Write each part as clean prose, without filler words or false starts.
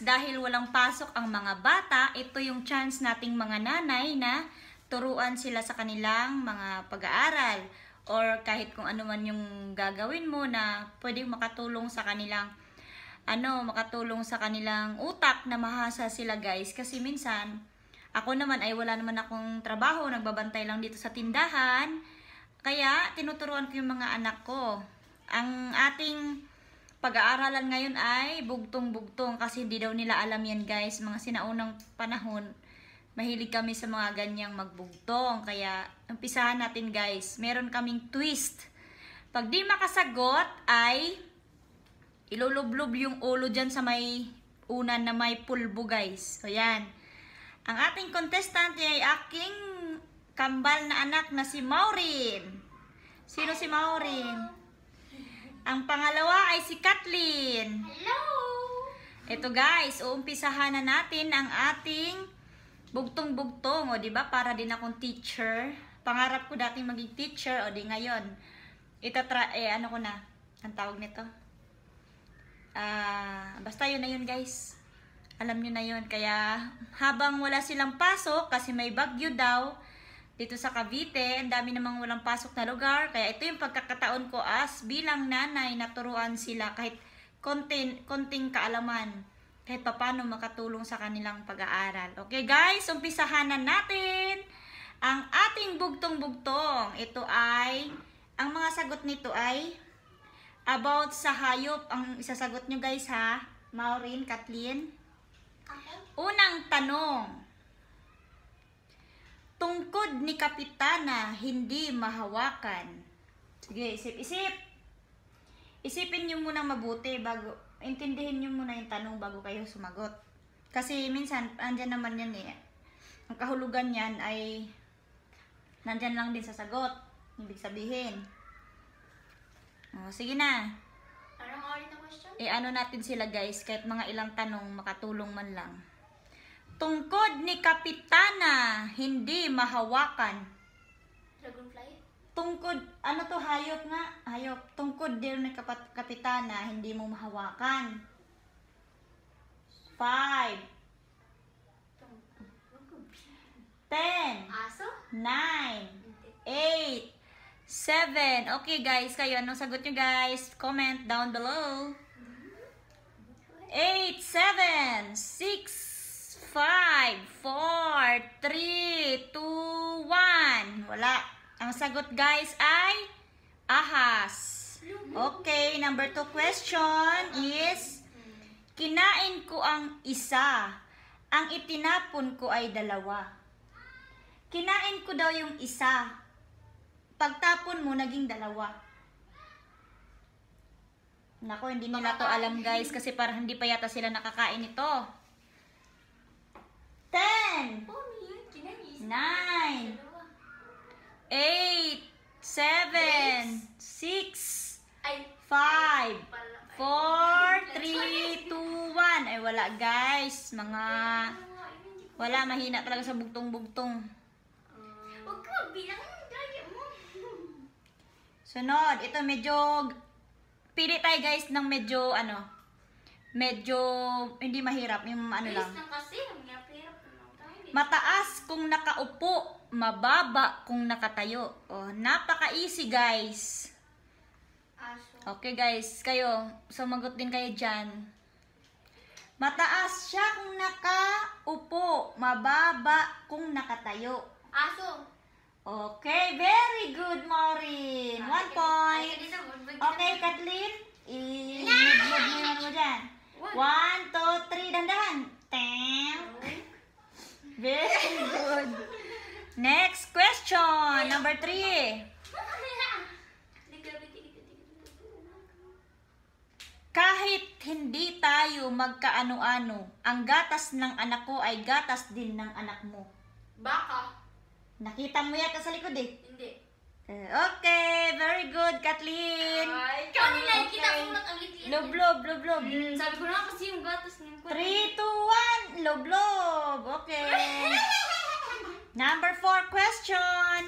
Dahil walang pasok ang mga bata, ito yung chance nating mga nanay na turuan sila sa kanilang mga pag-aaral or kahit kung ano man yung gagawin mo na pwedeng makatulong sa kanilang makatulong sa kanilang utak na mahasa sila guys. Kasi minsan ako naman ay wala naman akong trabaho, nagbabantay lang dito sa tindahan. Kaya tinuturuan ko yung mga anak ko. Ang ating pag-aaralan ngayon ay bugtong-bugtong kasi hindi daw nila alam yan guys. Mga sinaunang panahon, mahilig kami sa mga ganyang magbugtong. Kaya umpisahan natin guys. Meron kaming twist. Pag di makasagot ay ilulublob yung ulo dyan sa may unan na may pulbo guys. So yan. Ang ating contestant ay aking kambal na anak na si Maureen. Sino si Maureen? Ang pangalawa ay si Kathleen. Hello! Ito guys, uumpisahan na natin ang ating bugtong-bugtong. O diba, para din akong teacher. Pangarap ko dating maging teacher. O di ngayon, ano ko na, ang tawag nito. Basta yun na yun guys. Alam nyo na yun. Kaya habang wala silang pasok, kasi may bagyo daw, dito sa Cavite, ang dami namang walang pasok na lugar. Kaya ito yung pagkakataon ko as bilang nanay na turuan sila kahit konting kaalaman. Kahit paano makatulong sa kanilang pag-aaral. Okay guys, umpisahan na natin ang ating bugtong-bugtong. Ito ay, ang mga sagot nito ay about sa hayop. Ang isasagot nyo guys ha, Maureen, Kathleen. Okay. Unang tanong. Tungkod ni Kapitana, hindi mahawakan. Sige, isip-isip. Isipin nyo muna mabuti bago, intindihin nyo muna yung tanong bago kayo sumagot. Kasi minsan, andyan naman yan eh. Ang kahulugan yan ay nandyan lang din sa sagot. Ibig sabihin. Sige na. Anong ulit na question? Ano natin sila guys, kahit mga ilang tanong, makatulong man lang. Tungkod ni Kapitana, hindi mahawakan. Dragonfly? Tungkod, ano to, hayop nga? Hayop. Tungkod din ni Kapitana, hindi mo mahawakan. 5 10 Aso? 9 8 7. Okay guys, kayo, anong sagot nyo guys? Comment down below. 8 7 6 5 4 3 2 1. Wala. Ang sagot guys ay ahas. Okay, number 2 question is, kinain ko ang isa, ang itinapon ko ay dalawa. Kinain ko daw yung isa, pagtapon mo naging dalawa. Nako, hindi nila to alam guys kasi parang hindi pa yata sila nakakain ito. 10 9 8 7 6 5 4 3 2 1. Ay wala guys, wala, mahina talaga sa bugtong-bugtong. Huwag ka magbilang ng daya mo. Sunod, ito medyo pili tayo guys ng medyo hindi mahirap, yung ano lang. Kasi, hirap naman tayo. Mataas kung nakaupo, mababa kung nakatayo. Oh, napaka-easy guys. Aso. Okay guys, kayo, sumagot din kayo dyan. Mataas siya kung nakaupo, mababa kung nakatayo. Aso. Okay, very good, Maureen. 1 point. Okay, Kathleen, i-move mo yung ano mo dyan. 1, 2, 3, dandahan. Very good. Next question, number 3. Kahit hindi tayo magkaano-ano, ang gatas ng anak ko ay gatas din ng anak mo. Baka. Nakita mo yata sa likod eh. Hindi. Okay, very good, Kathleen. Ay, ikaw nila, kita ko lang ang liit. Loblob. Sabi ko na kasi yung gatas niya. 3, 2, 1, loblob. Okay. Number 4 question.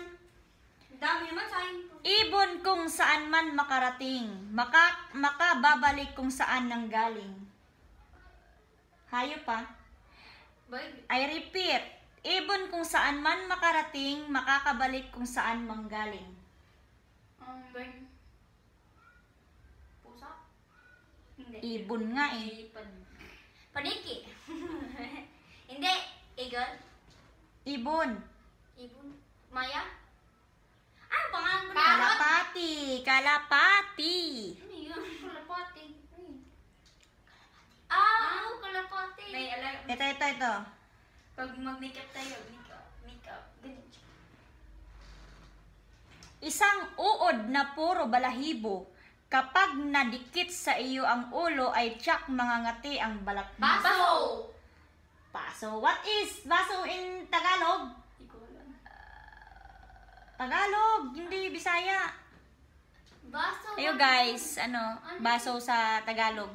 Dami naman sa akin. Ibon kung saan man makarating, makababalik kung saan nanggaling. Hayop pa. I repeat, ibon kung saan man makarating, makakabalik kung saan manggaling. Pusa? Hindi. Ibon nga eh. Paniki. Hindi. Eagle. Ibon. Ibon. Maya. Ano pangalan ko na? Kalapati. Kalapati. Ano yun? Kalapati. Ah, kalapati. May alam. Ito. Pag mag-makeup tayo, makeup. Ganun siya. Isang uod na puro balahibo. Kapag nadikit sa iyo ang ulo ay tiyak mangangati ang balat mo. Baso! Baso. What is baso in Tagalog? Hindi ko alam. Tagalog, hindi Bisaya. Baso. Ayo guys, baso sa Tagalog.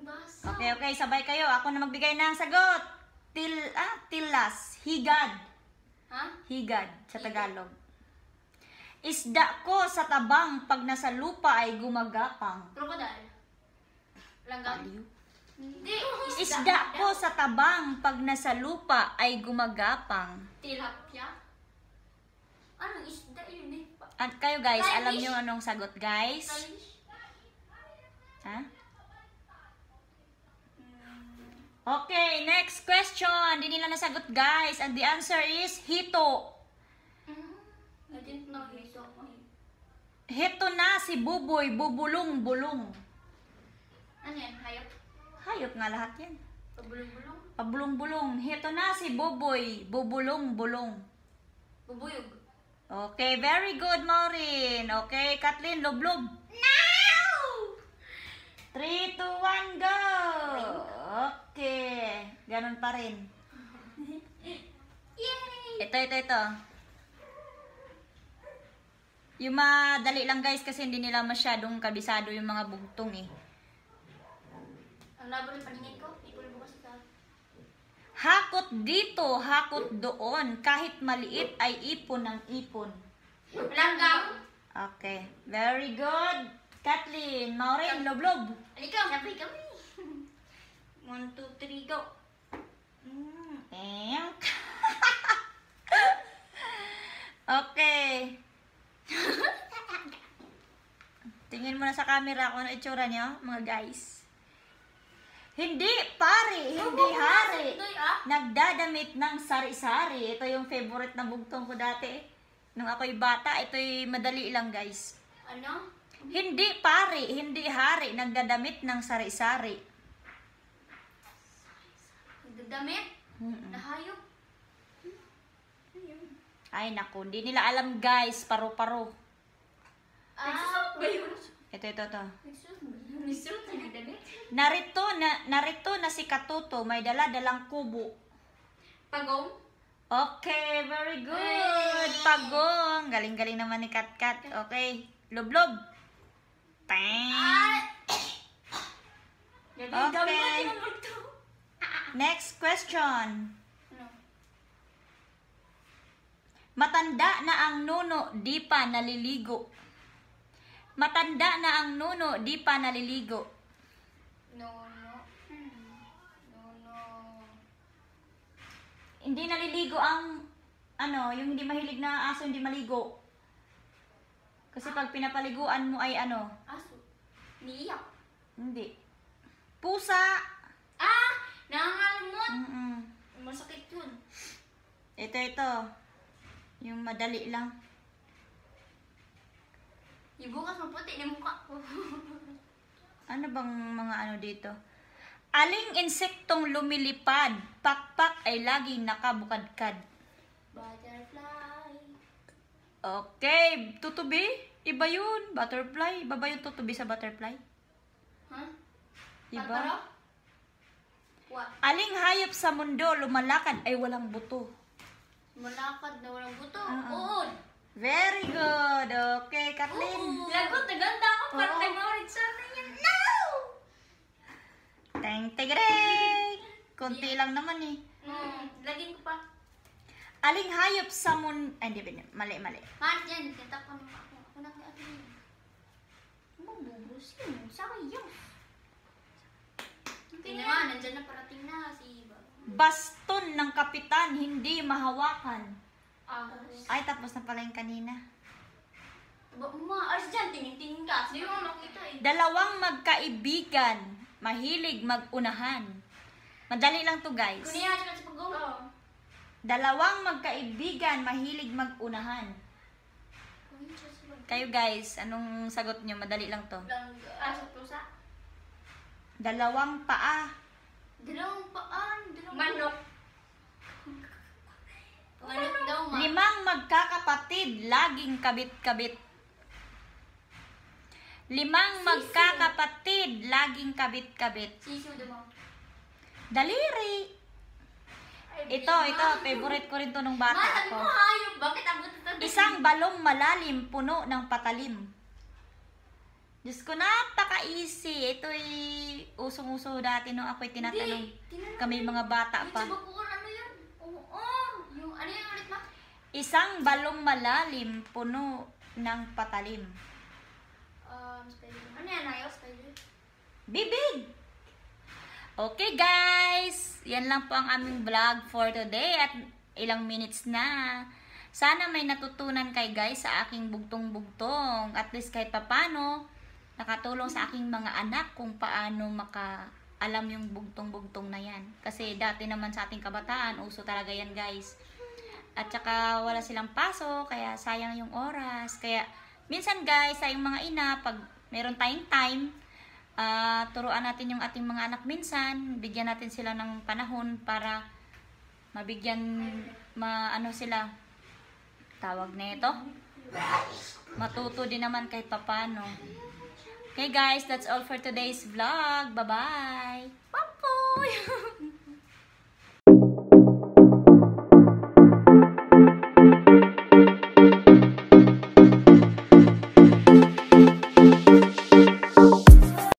Baso. Okay, sabay kayo. Ako na magbigay ng sagot. Tilas. Higad. Ha? Higad sa Tagalog. Isda ko sa tabang pag nasa lupa ay gumagapang. Crocodile. Langgam. Aliw. Hindi. Isda ko sa tabang pag nasa lupa ay gumagapang. Tilapia. Anong isda yun eh? At kayo guys, Flyfish? alam niyo anong sagot guys? Fish? Ha? Okay, next question. Hindi nila nasagot guys. And the answer is hito. I didn't know he's so Hito na si Buboy, bubulong-bulong. Ano yan? Hayop? Hayop nga lahat yan. Pabulong-bulong? Pabulong-bulong. Hito na si Buboy, bubulong-bulong. Bubuyog? Okay, very good, Maureen. Okay, Kathleen, loblob. No! 3, 2, 1, go! Okay. Ganun pa rin. Yay! Ito. Yung madali lang guys kasi hindi nila masyadong kabisado yung mga bugtong eh. Ang labo ng paningin ko, ipon bukas sa... Hakot dito, hakot doon. Kahit maliit ay ipon ng ipon. Langgam! Okay. Very good. Kathleen, Maureen, loblob. Halika, sabay kami. 1, 2, 3, go. Okay. Tingin mo na sa camera kung ano itsura niyo, mga guys. Hindi pare, hindi hari. Nagdadamit ng sari-sari. Ito yung favorite na bugtong ko dati. Nung ako'y bata, ito'y madali lang guys. Ano? Hindi pare, hindi hari. Nagdadamit ng sari-sari. Nagdadamit? Mm-mm. Nahayop? Ay naku, hindi nila alam guys. Paro-paro. Ah, ba yun? Ito. Nagsuot na nagdamit? Narito na si Katuto. May dala-dalang kubo. Pagong? Okay, very good. Pagong. Galing-galing naman ni Katkat. Okay. Loblob. Tang. Okay. Next question. Ano? Matanda na ang nuno, di pa naliligo. Matanda na ang nuno, di pa naliligo. No. Hindi naliligo ang, yung hindi mahilig na aso, hindi maligo. Kasi pag pinapaliguan mo ay Aso. Niiyak. hindi. Pusa. Ah! Nangangalimot! Mm-mm. Masakit yun. Ito. Yung madali lang. Yung bukas maputi na mukha ko. Ano bang mga dito? Aling insektong lumilipad, pakpak ay laging nakabukadkad. Butterfly. Okay, tutubi. Iba yun. Butterfly. Iba ba yung tutubi sa butterfly? Huh? Iba. Pataro? What? Aling hayop sa mundo lumalakad ay walang buto. Malakad na walang buto. Oo. Uod. Very good. Okay, Kathleen. Lagot, naganda ako. Parang Oo. kay Maureen sa akin yan. No! Teng tegreng. Konti lang naman eh. Lagin ko pa. Aling hayop sa Ay, hindi. Mali. Mahal dyan, tatapon mo ako. Ako na kaya yun. Mabubusin mo. Sayang. Tingnan nga, nandyan na parating na si Iba. Baston ng kapitan, hindi mahawakan. Ahos. Ay, tapos na pala yung kanina. Ars dyan, tingin-tingin ka. Hindi mo makita eh. Dalawang magkaibigan, mahilig mag-unahan. Madali lang to, guys. Kunin nga dyan sa pag-go. Dalawang magkaibigan, mahilig mag-unahan. Kunin dyan sa pag-go. Kayo, guys, anong sagot nyo? Madali lang to. Aso, pusa. Dalawang paa. Dalawang paan. Manok. Manok daw, ma. 5 magkakapatid, laging kabit-kabit. 5 magkakapatid, laging kabit-kabit. Sisu daw. Daliri. Ito, favorite ko rin to nung bata Sabi ako. mo hayop. Bakit abot ito? Isang balong malalim, puno ng patalim. Diyos ko, napaka-easy. Ito'y usong-uso dati nung ako'y tinatanong. Kami mga bata pa. Yung sabakor, ano yun? Oo. Yung, ano yung ulit, ma? Isang balong malalim, puno ng patalim. Spider. Ano yan, ayos? Spider? Bibig! Okay, guys. Yan lang po ang aming vlog for today at ilang minutes na. Sana may natutunan kay guys sa aking bugtong-bugtong. At least kahit papano, nakatulong sa aking mga anak kung paano alam yung bugtong-bugtong na yan. Kasi dati naman sa ating kabataan, uso talaga yan, guys. At saka wala silang paso, kaya sayang yung oras. Kaya minsan, guys, sa yung mga ina, pag meron tayong time, turuan natin yung ating mga anak minsan, bigyan natin sila ng panahon para mabigyan, ano sila, tawag na ito, matuto din naman kahit papano. Okay guys, that's all for today's vlog. Bye-bye! Papoy!